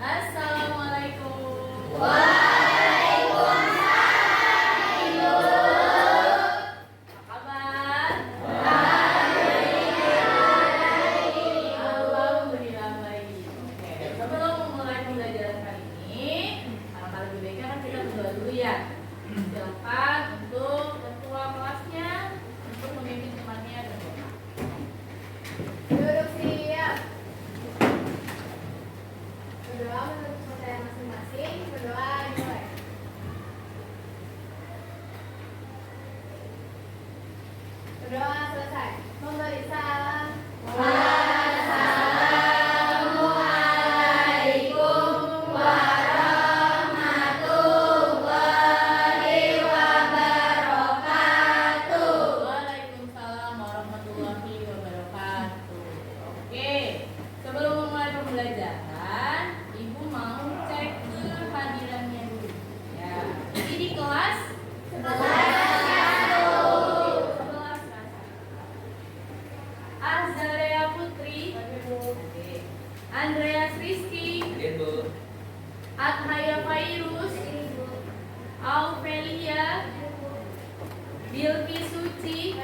Assalamualaikum. Waalaikumsalam, Ibu. Apa kabar? Alhamdulillah baik. Oke, sebelum memulai pembelajaran kali ini, alangkah lebih baiknya kan kita berdoa dulu ya. Silakan untuk ketua kelasnya untuk memimpin temannya berdoa. Duduk siap. Berdoa menurut materi masing-masing. Berdoa dimulai. Berdoa selesai. Memberi salam. Wassalamualaikum warahmatullahi wabarakatuh. Waalaikumsalam warahmatullahi wabarakatuh. Oke, sebelum memulai pembelajaran, Ibu mau cek kehadirannya dulu. Ya, jadi di kelas 11 kan? Azalea Putri, oke. Andreas Rizky, Athaya Fairus, Aufelia, Bilki Suci,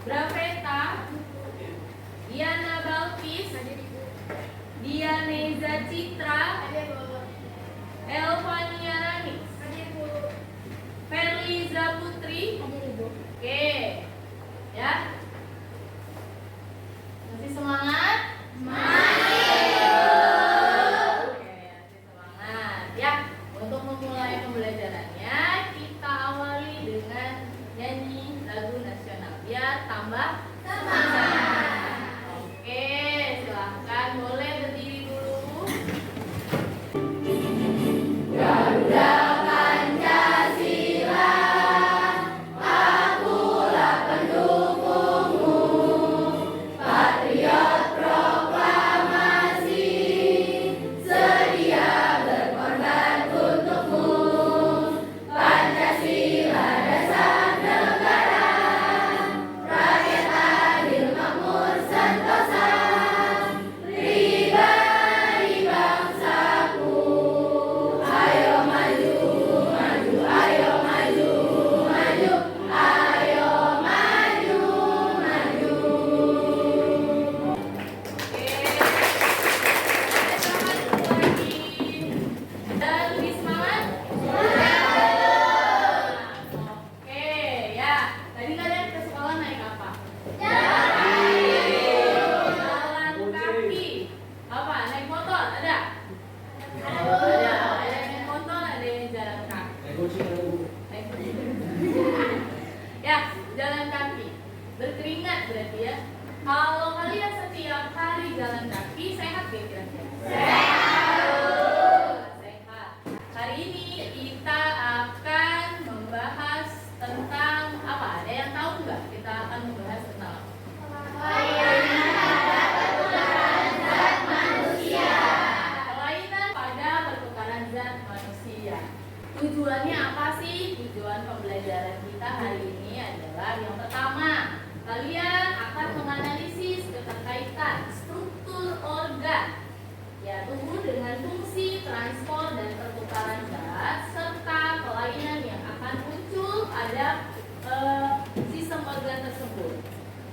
Braveta, Diana Balkis, Dianeza Citra, Elvania Ranis, Ferliza Putri. Oke, ya. Masih semangat? Oke, masih semangat. Ya, untuk memulai pembelajarannya, kita awali dengan nyanyi lagu nasional. Biar tambah semangat. Oke, silahkan boleh berdiri dulu. Garuda Pancasila, akulah pendukungmu, patriot proklamasi, sedia berkorban untukmu. Pancasila dasar negara, rakyat adil makmur sentosa, pribadi bangsaku. Ayo maju, maju, ayo maju, maju, ayo maju, maju. Oke, selamat pagi. Dan lebih semangat? Oke, ya. Tadi kalian ke sekolah naik apa? Jalan kaki. Apa? Naik motor? Ada? Ada. Ada yang naik motor, ada yang jalan kaki. Naik kucing. Ya, jalan kaki. Berkeringat berarti ya. Kalau kalian setiap hari jalan kaki, sehat gak kira-kira? Sehat. Hari ini kita akan membahas tentang apa? Ada yang tahu nggak? Kita akan membahas tentang apa? Kelainan pada pertukaran zat manusia. Tujuannya apa sih? Tujuan pembelajaran kita hari ini adalah yang pertama, kalian akan menganalisis keterkaitan struktur organ, ya, tubuh dengan fungsi transport dan pertukaran zat serta kelainan yang akan muncul pada sistem organ tersebut.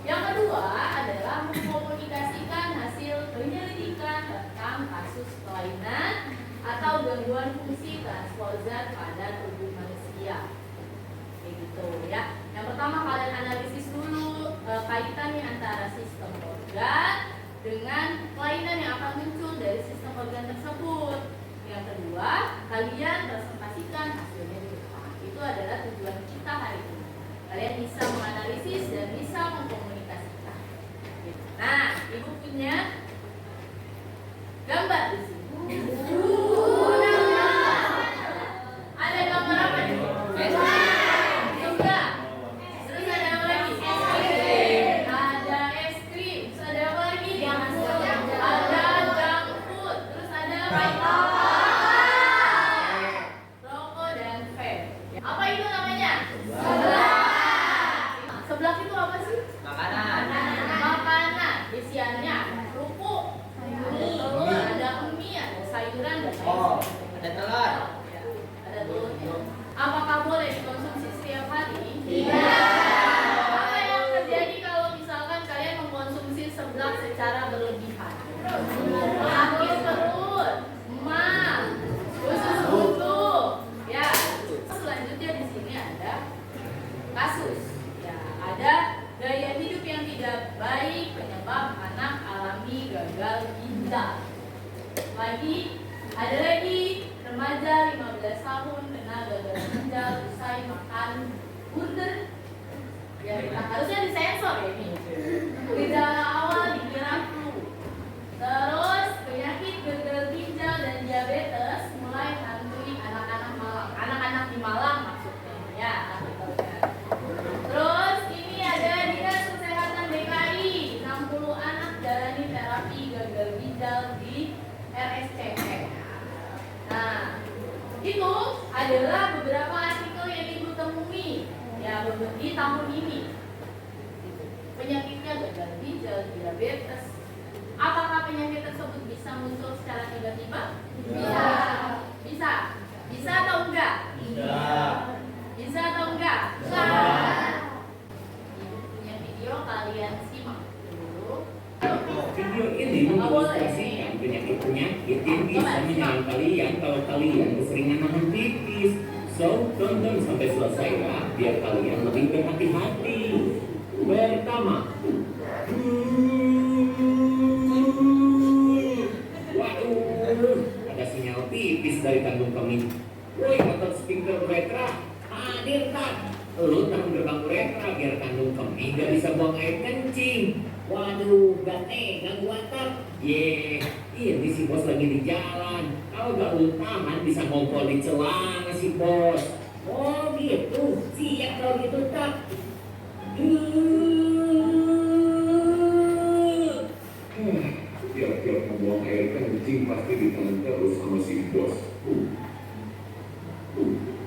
Yang kedua adalah mengkomunikasikan hasil penyelidikan tentang kasus kelainan atau gangguan fungsi transport zat pada tubuh manusia. Kayak gitu ya. Yang pertama kalian analisis dulu kaitannya antara sistem organ dengan kelainan yang akan muncul dari sistem organ tersebut. Yang kedua, kalian presentasikan hasilnya di depan. Itu adalah tujuan kita hari ini. Kalian bisa menganalisis dan bisa mengkomunikasikan. Nah, Ibu punya gambar di sini. Ada gambar apa nih? Juga. Terus ada apa lagi? Ada es krim. Terus ada apa lagi? Ada junk food. Terus ada apa? Rokok dan vape. Apa itu namanya? Seblak. Seblak itu apa sih? Makanan. Makanan. Isiannya kerupuk, telur, ada mie. Ada lagi remaja 15 tahun kena gagal ginjal usai makan burger. Ya, harusnya disensor ya ini. Gejala awal dikira flu. Terus penyakit gagal ginjal dan diabetes mulai hantui anak-anak Malang. Anak-anak di Malang maksudnya. Ya, terus ini ada Dinas Kesehatan DKI, 60 anak jalani terapi gagal ginjal di RSCM. Nah, itu adalah beberapa artikel yang Ibu temui ya di tahun ini. Penyakitnya gagal ginjal, diabetes. Apakah penyakit tersebut bisa muncul secara tiba-tiba? Bisa. Bisa. Bisa atau enggak? Bisa. Bisa atau enggak? Bisa. Ibu punya video, kalian simak dulu. Video ini mengilustrasikan penyakit-penyakit yang bisa menyerang kalian kalau kalian keseringan nahan pipis. So, tonton sampai selesai ya, biar kalian lebih berhati-hati. Pertama, waduh, ada sinyal pipis dari kandung kami. Woi, otot sphincter uretra, hadir tak? Lu tahan gerbang uretra biar kandung kami gak bisa buang air kencing. Waduh, gak tega gua tak. Ini si bos lagi di jalan. Kalau gak lu tahan bisa ngompol di celana si bos. Oh gitu, siap kalau gitu tak. Tiap-tiap membuang air kencing pasti ditahan terus sama si bos.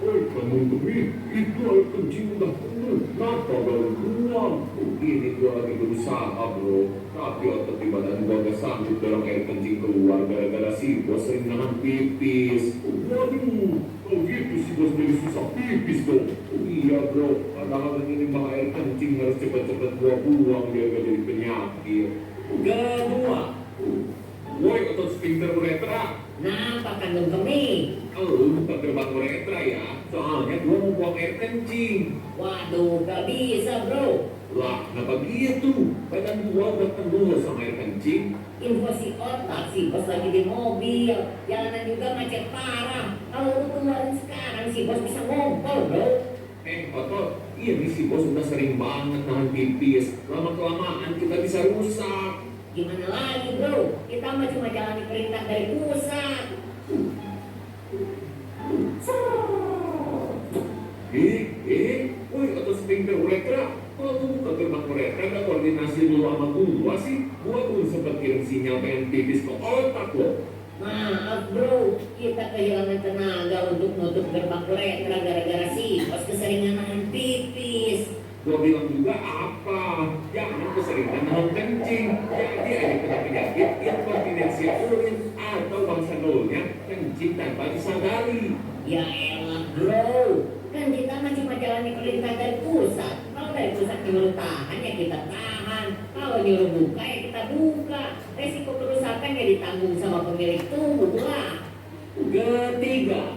Kamu demi itu air kencing udah penuh. Kenapa baru keluar? Ini gua lagi berusaha bro, tapi otot di badan gua gak sanggup dorong air kencing keluar gara-gara si bos sering nahan pipis. Waduh, kalau gitu si bos jadi susah pipis dong. Iya bro, padahal ini mah air kencing harus cepat-cepat gua buang biar gak jadi penyakit. Kedua, Woi otot sphincter uretra, nampak kandung kami. lu bukan gerbang uretra ya, soalnya gua mau buang air kencing. Waduh, gak bisa bro. Lah, kenapa gitu? Badan gua udah penuh sama air kencing. Info si otak si bos lagi di mobil. Jalanan juga macet parah. Kalau lu keluarin sekarang si bos bisa ngompol bro. Otot, ini si bos udah sering banget nahan pipis. Lama-kelamaan kita bisa rusak. Gimana lagi bro? Kita mah cuma jalani perintah dari pusat. Woi otot sphincter uretra. Kalau lu buka gerbang uretra, gak koordinasi dulu sama gua sih. Gua belum sempet kirim sinyal pengen pipis ke otak lo. Maaf bro, kita kehilangan tenaga untuk nutup gerbang uretra gara-gara si bos keseringan nahan pipis. Gua bilang juga apa? Jangan keseringan nahan kencing. Jadi ada kena penyakit inkontinensi urin atau bangsa nolnya kencing tanpa disadari. Ya elah bro, kan kita mah cuma jalani perintah dari pusat. Kalau dari pusat nyuruh tahan ya kita tahan. Kalau nyuruh buka ya kita buka. Resiko kerusakan ya ditanggung sama pemilik tubuh lah. Ketiga,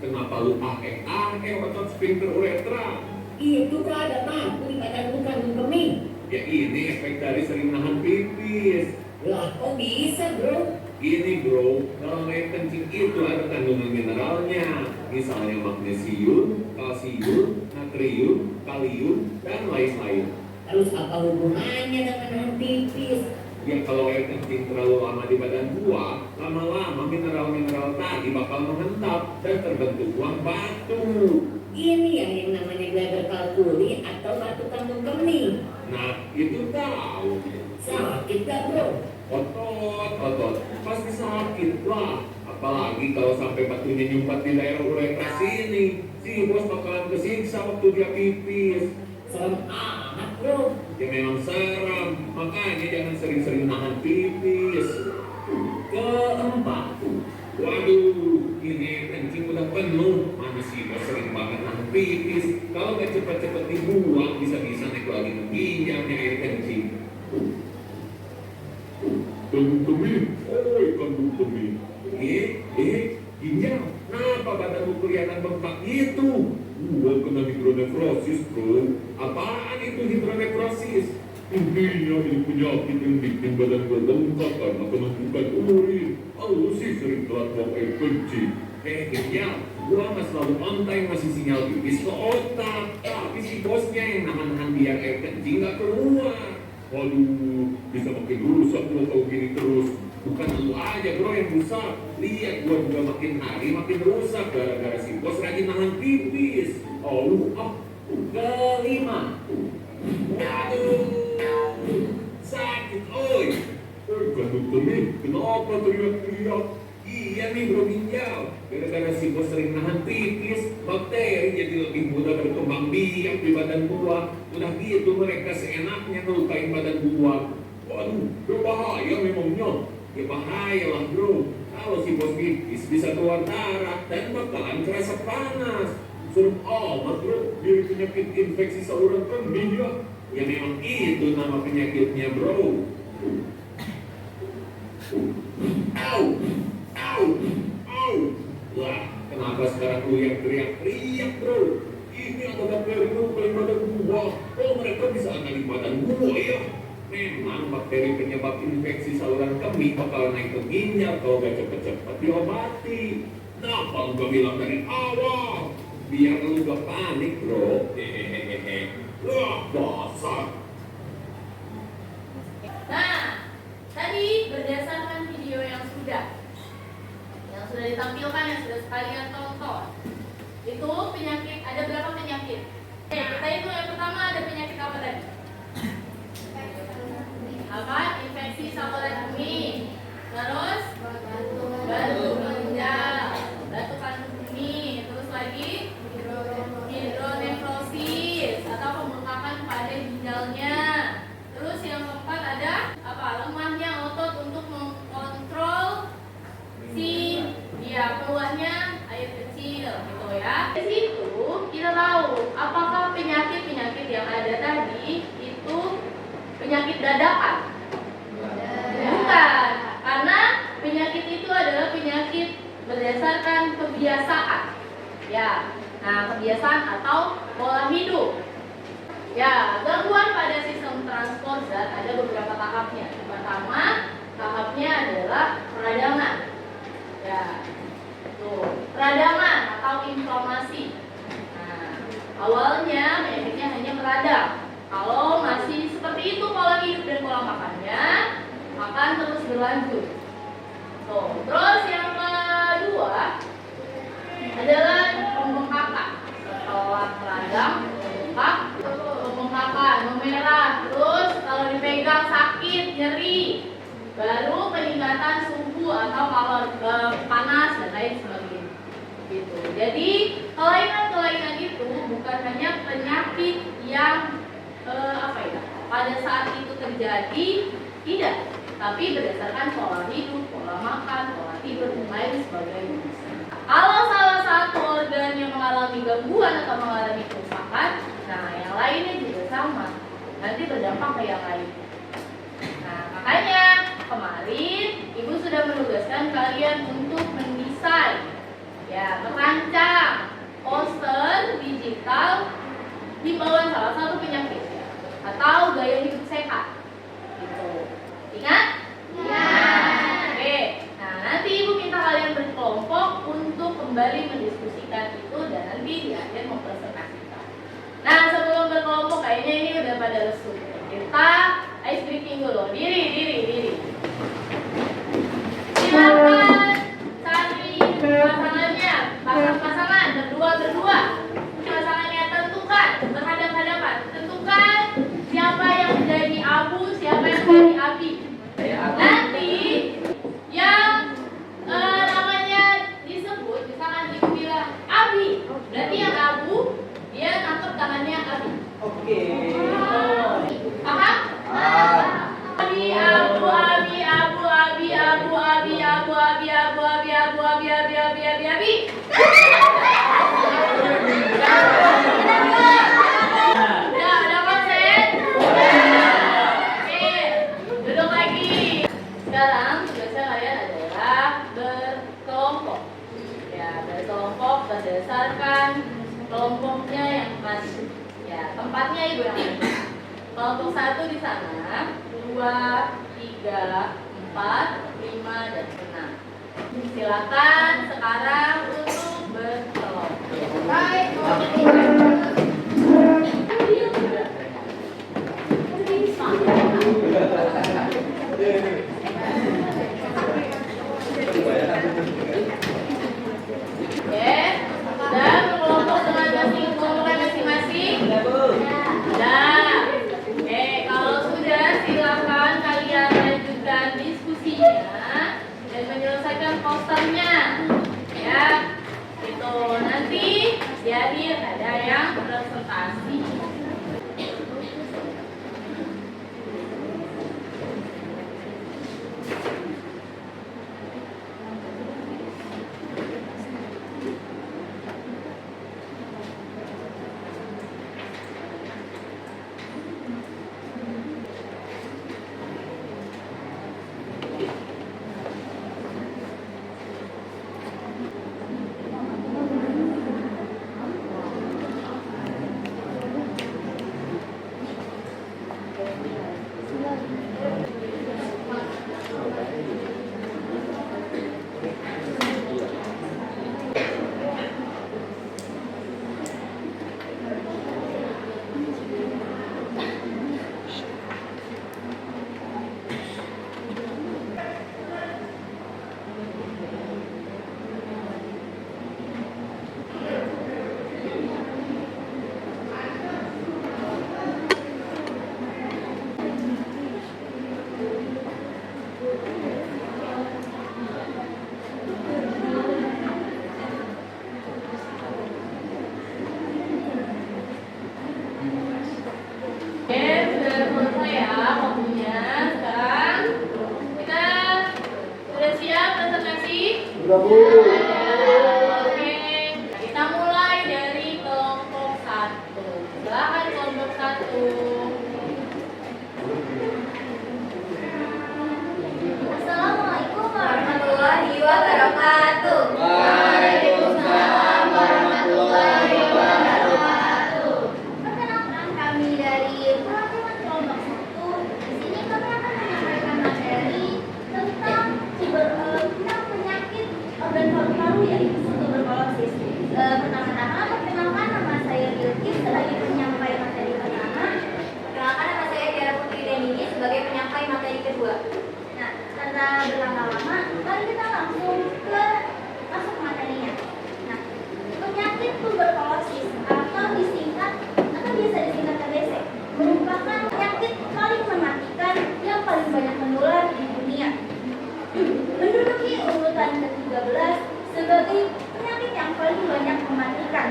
Kenapa kenapa lu pakai otot sphincter uretra? itu kan ada mampu di badan bukan kemih. Ya ini efek dari sering nahan pipis. Lah kok bisa bro? Ini bro, dalam air kencing itu ada kandungan mineralnya. Misalnya magnesium, kalsium, natrium, kalium, dan lain-lain. Terus apa hubungannya dengan nahan pipis? Ya kalau air kencing terlalu lama di badan gua, lama-lama mineral-mineral tadi bakal mengendap dan terbentuk uang batu. Ini yang namanya Gleber kalkuli atau batu kandung kemih. Nah, itu tahu. Sakit gak bro? Otot, pasti sakit lah. Apalagi kalau sampai batunya nyumpat di daerah uretra sini. Si bos bakalan kesiksa waktu dia pipis. Serem amat bro. Ya memang seram, makanya jangan sering-sering nahan pipis. Keempat, Waduh, ini kencing udah penuh. Mana sih bos sering banget nahan pipis. Kalau nggak cepet-cepet dibuang, bisa-bisa naik lagi ke ginjalnya air kencing. Kandung kemih, kandung kemih. Ginjal, kenapa badanmu kelihatan bengkak gitu? Gua kena hidronefrosis bro. Apaan itu hidronefrosis? Intinya ini penyakit yang bikin badan gua bengkak karena penumpukan murid, lu sih sering telat buang air kencing. Genial, gua mah selalu on time ngasih sinyal pipis ke otak. Tapi si bosnya yang nahan-nahan biar air kencing gak keluar. Waduh, bisa makin rusak gua kalau gini terus. Bukan lu aja bro yang rusak. Lihat gua juga makin hari makin rusak gara-gara si bos rajin nahan pipis. Kelima, Aduh, sakit, oi. Gandung kemih, kenapa teriak-teriak? Iya nih bro ginjal, gara-gara si bos sering nahan pipis, bakteri jadi lebih mudah berkembang biak di badan gua. Udah gitu mereka seenaknya ngelukain badan gua. Waduh, berbahaya memangnya. Ya bahaya lah bro, kalau si bos pipis bisa keluar darah dan bakalan kerasa panas. Serem amat bro, biar penyakit infeksi saluran kemih ya. Ya memang itu nama penyakitnya bro. Au, au, au. Wah, kenapa sekarang lu yang teriak-teriak bro? Ini ada bakteri ngelukain badan gua. Oh mereka bisa ada di badan gua ya. Memang bakteri penyebab infeksi saluran kemih bakal naik ke ginjal kalau gak cepet-cepet diobati. Kenapa lu gak bilang dari awal? Biar lu gak panik bro. Hehehe. Wah, dasar. Nah, tadi berdasarkan video yang sudah ditampilkan, yang sudah sekalian tonton, itu penyakit, ada berapa penyakit? Oke, kita itu yang pertama ada penyakit apa tadi? Apa? Infeksi saluran kemih. Terus batu ginjal, batu kandung kemih. Terus lagi hidronefrosis atau pembengkakan pada ginjalnya. Terus yang keempat ada apa? Lemahnya otot untuk mengkontrol keluarnya air kecil gitu ya. Di situ kita tahu apakah penyakit-penyakit yang ada tadi itu penyakit dadakan. Bukan, karena penyakit itu adalah penyakit berdasarkan kebiasaan. Ya, nah kebiasaan atau pola hidup. Ya, gangguan pada sistem transport zat ada beberapa tahapnya. Pertama, tahapnya adalah peradangan. Ya, tuh, peradangan atau inflamasi. Nah, awalnya penyakitnya hanya meradang. Kalau masih seperti itu pola hidup dan pola makannya, akan terus berlanjut. Tuh, terus yang kedua adalah pembengkakan. Setelah meradang, pembengkakan, memerah, terus kalau dipegang sakit, nyeri, baru peningkatan suhu atau kalor panas dan lain sebagainya. Gitu. Jadi kelainan-kelainan itu bukan hanya penyakit yang pada saat itu terjadi, tidak, tapi berdasarkan pola hidup, pola makan, pola tidur dan lain sebagainya. Kalau salah satu organ yang mengalami gangguan atau mengalami kerusakan, nah yang lainnya juga sama, nanti berdampak ke yang lain. Nah makanya kemarin ibu sudah menugaskan kalian untuk mendesain, ya, merancang poster digital himbauan salah satu penyakit atau gaya hidup sehat, gitu. Ingat? Ya. Oke. Nah nanti ibu minta kalian berkelompok untuk kembali mendiskusikan itu dan nanti di akhir mempresentasikan. Nah sebelum berkelompok kayaknya ini udah pada lesu. Kita ice breaking dulu. Diri. Silakan cari pasangannya, pasangan berdua. Pasangannya tentukan berhadapan-hadapan. Tentukan siapa yang menjadi abu, siapa yang menjadi abi. Nanti yang namanya disebut, misalkan ibu bilang abi, berarti yang abu dia nangkep tangannya abi. Oke. Paham? Abi, abu, abi, abu, abi, abu, abi, abu, abi, abu, abi, abu, abi, abi, abi, abi, abi. Udah, ada konsen? Oke, duduk lagi. Sekarang tugasnya kalian adalah berkelompok. Ya, berkelompok berdasarkan kelompoknya yang masuk. Ya, tempatnya ibu yang ada. Kelompok 1 di sana, 2, 3, 4, 4, 5, dan 6. Silakan sekarang untuk berkelompok. Baik, Oke, dan berkelompok dengan kelompoknya masing-masing. Sudah. Oke, kalau sudah silakan kalian lanjutkan diskusinya dan menyelesaikan posternya. Ya, itu nanti jadi ada yang presentasi. Oke, sudah selesai ya waktunya. Sekarang kita sudah siap presentasi? Oke, kita mulai dari kelompok 1. Silakan kelompok 1. Assalamualaikum warahmatullahi wabarakatuh. Waalaikumsalam warahmatullahi wabarakatuh. Perkenalkan, kami dari perwakilan kelompok 1. Di sini kami akan menyampaikan materi tentang penyakit organ paru-paru, yaitu tuberkulosis. Pertama-tama perkenalkan, nama saya Bilkis sebagai penyampai materi pertama. Perkenalkan, nama saya Tiara Putri Denini sebagai penyampai materi kedua. Nah, tanpa berlama-lama, mari kita langsung ke masuk materinya. Nah, penyakit tuberkulosis atau biasa disingkat TBC merupakan penyakit paling mematikan yang paling banyak menular di dunia. Menduduki urutan ke-13 sebagai penyakit yang paling banyak mematikan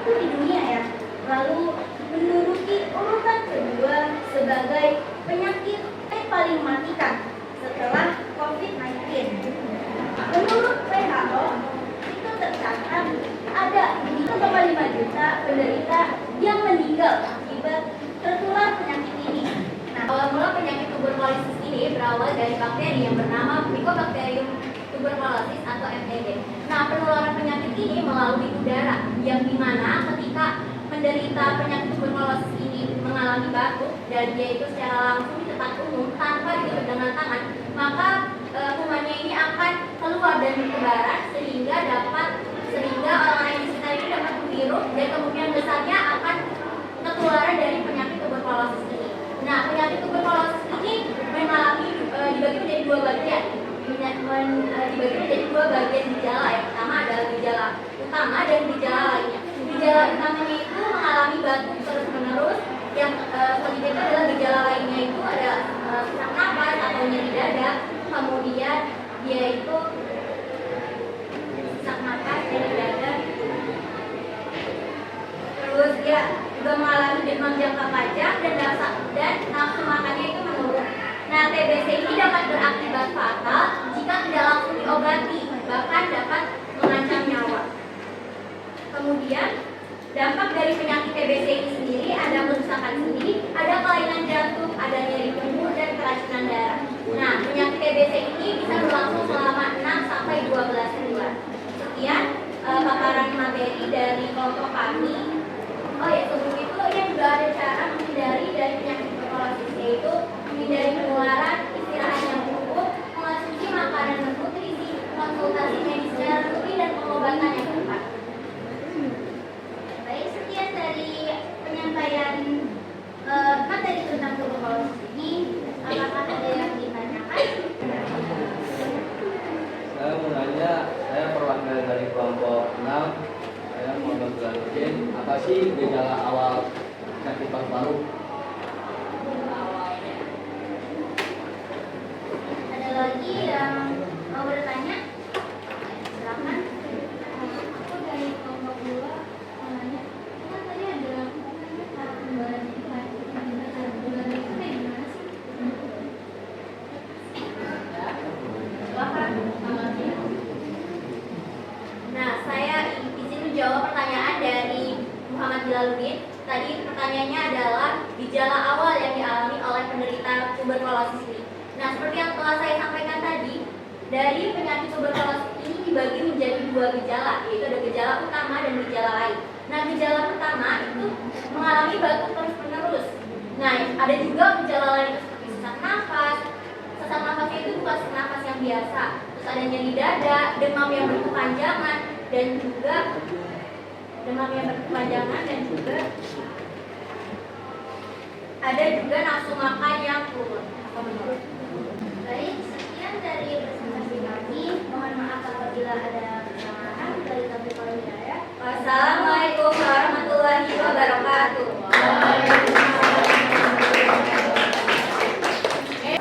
itu di dunia ya. Lalu menduduki urutan kedua sebagai penyakit yang paling mematikan setelah COVID-19. Menurut WHO, itu tercatat ada 1,5 juta penderita yang meninggal akibat tertular penyakit ini. Nah, awal mula penyakit tuberkulosis ini berawal dari bakteri yang bernama Mycobacterium tuberculosis atau MTB. Nah, penularan penyakit ini melalui udara, yang dimana ketika penderita penyakit tuberkulosis ini mengalami batuk dan dia itu secara langsung di tempat umum tanpa ditutup dengan tangan, maka kumannya ini akan keluar dan bertebaran sehingga orang lain di sekitar ini dapat menghirup dan kemungkinan besarnya akan ketularan dari penyakit tuberkulosis ini. Nah, penyakit tuberkulosis ini dibagi menjadi dua bagian. Dibagi menjadi dua bagian gejala. Yang pertama adalah gejala utama dan gejala lainnya. Gejala utamanya itu mengalami batuk terus-menerus. Yang selanjutnya itu adalah gejala lainnya itu ada sesak napas atau nyeri dada. Kemudian dia itu sesak napas, nyeri dada. Terus dia juga mengalami demam jangka panjang dan nafsu makannya itu menurun. Nah, TBC ini dapat berakibat fatal jika tidak langsung diobati, bahkan dapat mengancam nyawa. Kemudian, dampak dari penyakit TBC ini sendiri ada kerusakan sendi, ada kelainan jantung, ada nyeri punggung, dan keracunan darah. Nah, penyakit TBC ini bisa berlangsung selama 6 sampai 12 bulan. Sekian paparan materi dari kelompok kami. Oh ya, sebelum itu yang juga ada cara menghindari dari penyakit tuberkulosis, yaitu menghindari penularan, istirahat yang cukup, Muhammad Jalaluddin, apa sih gejala awal penyakit paru-paru? Ada lagi yang mau bertanya? Silakan. Aku dari kelompok 2 mau nanya. Kan tadi ada gambaran itu kan? Gambaran itu kayak gimana sih? Silakan, tanggapi. Nah, saya izin menjawab pertanyaan dari Muhammad Jalaluddin. Tadi pertanyaannya adalah gejala awal yang dialami oleh penderita tuberkulosis ini. Nah, seperti yang telah saya sampaikan tadi, dari penyakit tuberkulosis ini dibagi menjadi 2 gejala, yaitu ada gejala utama dan gejala lain. Nah, gejala pertama itu mengalami batuk terus-menerus. Nah, ada juga gejala lain seperti sesak nafas. Sesak nafasnya itu bukan sesak nafas yang biasa. Terus ada nyeri dada, demam yang berkepanjangan, dan juga ada juga nafsu makan yang turun. Baik, sekian dari presentasi kami. Mohon maaf apabila ada kesalahan dari kami kalau ya. Wassalamualaikum warahmatullahi wabarakatuh.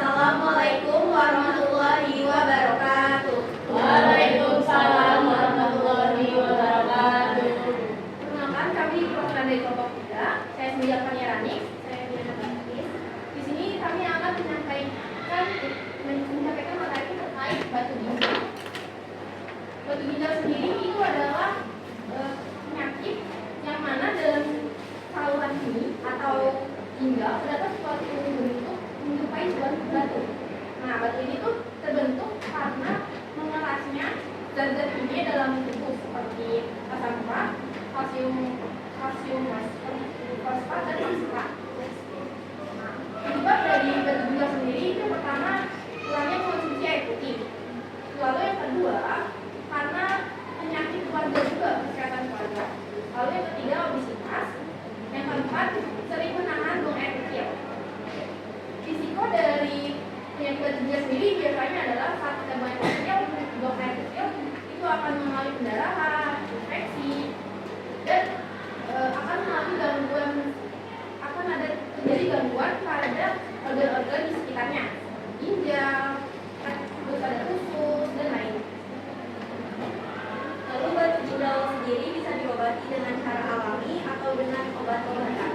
Assalamualaikum warahmatullahi wabarakatuh. Waalaikumsalam warahmatullahi wabarakatuh. Perkenalkan, kami perwakilan dari kelompok 3. Saya Sembilan Panirani. Saya Diana Baptis. Di sini kami akan menyampaikan materi terkait batu ginjal. Batu ginjal sendiri itu adalah penyakit yang mana dalam saluran ini atau ginjal terdapat suatu bentuk menyerupai sebuah batu. Nah, batu ini tuh terbentuk karena mengerasnya zat-zat kimia dalam tubuh seperti asam urat, kalsium fosfat dan aspat. Nah, penyebab dari batu ginjal sendiri itu pertama kurangnya konsumsi air putih. Lalu yang kedua karena penyakit keluarga juga, kesehatan keluarga. Lalu yang ketiga obesitas. Yang keempat sering menahan buang air kecil. Risiko dari penyakit batu ginjal sendiri biasanya adalah saat kita buang air kecil itu akan mengalami pendarahan, infeksi, dan akan ada terjadi gangguan pada organ-organ di sekitarnya, ginjal, terus ada usus dan lain. Lalu batu ginjal sendiri bisa diobati dengan cara alami atau dengan obat-obatan.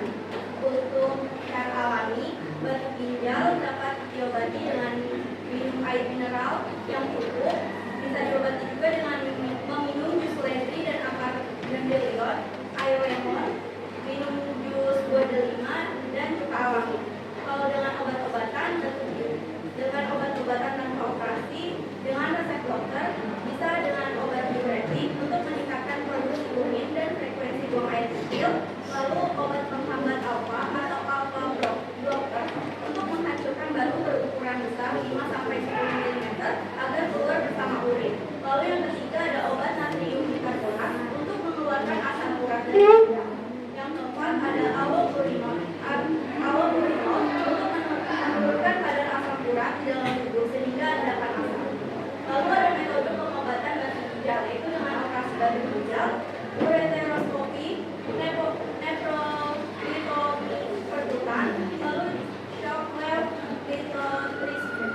Untuk cara alami, batu ginjal dapat diobati dengan minum air mineral yang cukup. Bisa diobati juga dengan meminum jus seledri dan akar dandelion, air lemon, minum jus buah delima, dan cuka alami. Kalau dengan obat-obatan, dengan obat-obatan tanpa operasi, dengan resep dokter, bisa dengan obat diuretik untuk meningkatkan produksi urin dan frekuensi buang air kecil, lalu obat penghambat alfa atau alfa blocker untuk menghancurkan batu berukuran besar 5-10 mm agar keluar bersama urin. Lalu yang ketiga ada obat natrium bikarbonat untuk mengeluarkan asam urat dari ginjal. Yang keempat ada allopurinol untuk menurunkan kadar asam urat di dalam tubuh sehingga dapat asam. Lalu ada metode pengobatan batu ginjal yaitu dengan operasi batu ginjal, ureteroskopi, nefrolitomi pertutan, lalu shock wave lithotripsy.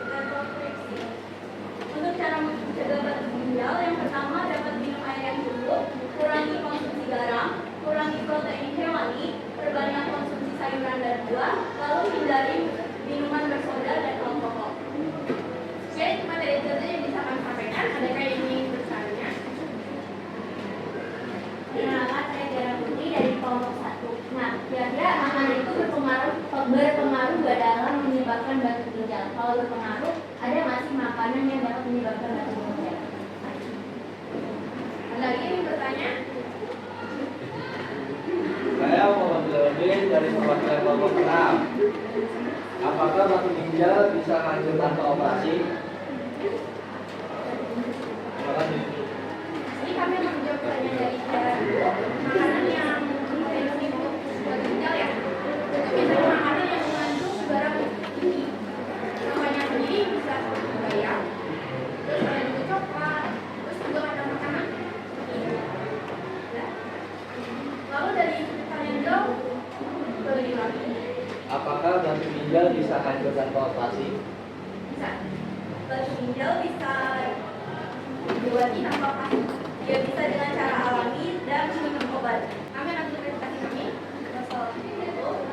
Untuk cara mencegah batu ginjal, yang pertama dapat minum air yang cukup, kurangi konsumsi garam, kurangi protein hewani, perbanyak konsumsi sayuran dan buah, lalu hindari minuman bersoda dan alkohol. Oke, itu materi saja yang bisa kami sampaikan. Adakah yang ingin bertanya? Perkenalkan, saya Diana Putri dari kelompok 1. Nah, kira-kira makanan itu berpengaruh gak dalam menyebabkan batu ginjal? Kalau berpengaruh, ada masih makanan yang dapat menyebabkan batu ginjal? Ada lagi yang bertanya? Saya Muhammad Jalaluddin dari perwakilan kelompok 6. Apakah batu ginjal bisa hancur tanpa operasi? Terima kasih. Ini kami akan menjawab pertanyaan dari Tiara dulu. Makanan yang berpotensi untuk batu ginjal ya. Itu biasanya makanan yang mengandung garam tinggi. Namanya sendiri bisa seperti bayam, terus ada juga coklat, terus juga macam makanan. lagi tanpa kasih. Dia bisa dengan cara alami dan minum obat. Amin. Nanti presentasi kami. Wassalamualaikum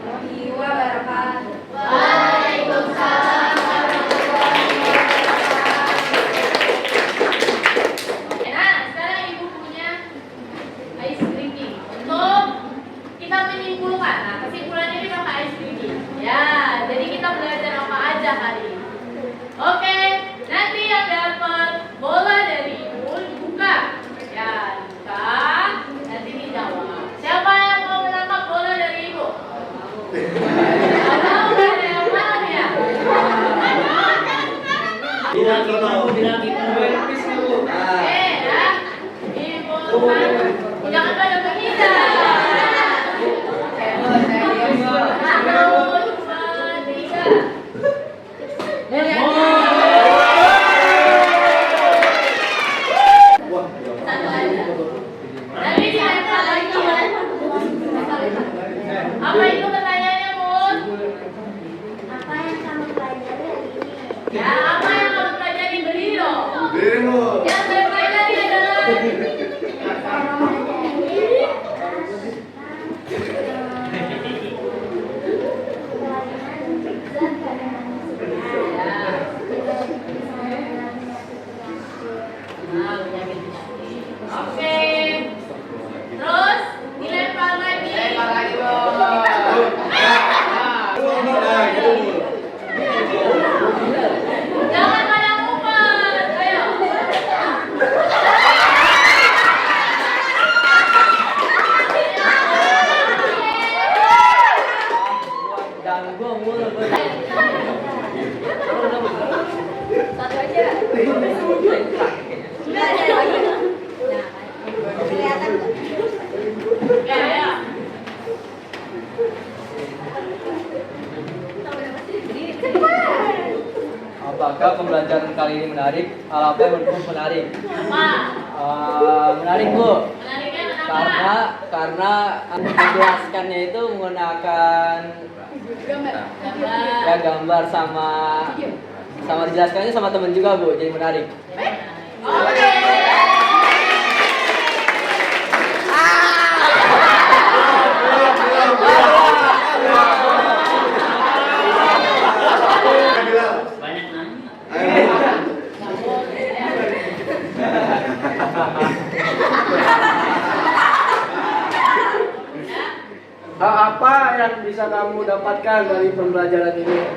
warahmatullahi wabarakatuh. Waalaikumsalam warahmatullahi wabarakatuh. Nah, sekarang ibu punya ice drinking untuk kita menyimpulkan. Nah, kesimpulannya ini pakai ice drinking. Ya, jadi kita belajar apa aja hari ini. Oke, nanti yang dapat bola dari ibu dibuka. Ya, dibuka. Nanti dijawab. Siapa yang mau menangkap bola dari ibu? Mau ada yang mau ya? Bilang gitu. Ya. Ibu jangan pada menghindar. Satu, dua, tiga. Satu aja. Nanti dilempar lagi ya. Apa itu pertanyaannya, Mun? Apa yang kamu pelajari hari ini? Ya, apa yang kamu pelajari? Berdiri dong. Dirimu. Yang saya pelajari adalah Oke. Terus dilempar lagi. Jangan pada ngumpet. Ayo. Ganggu mulu. Satu aja. Enggak ada lagi. Nah, kelihatan tuh. Ya, ya. Apakah pembelajaran kali ini menarik? Apa yang menurutmu menarik? Apa? Menarik Bu. Menariknya kenapa? Karena menjelaskannya itu menggunakan ya gambar sama dijelaskannya sama teman juga Bu, jadi menarik. Oke. Hal apa yang bisa kamu dapatkan dari pembelajaran ini?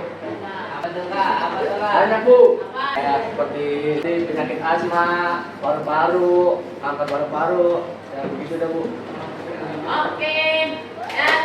Apa tuh, Kak? Banyak Bu. Apa? Kayak seperti penyakit asma, paru-paru, kanker paru-paru, ya begitu dah Bu. Oke. Dan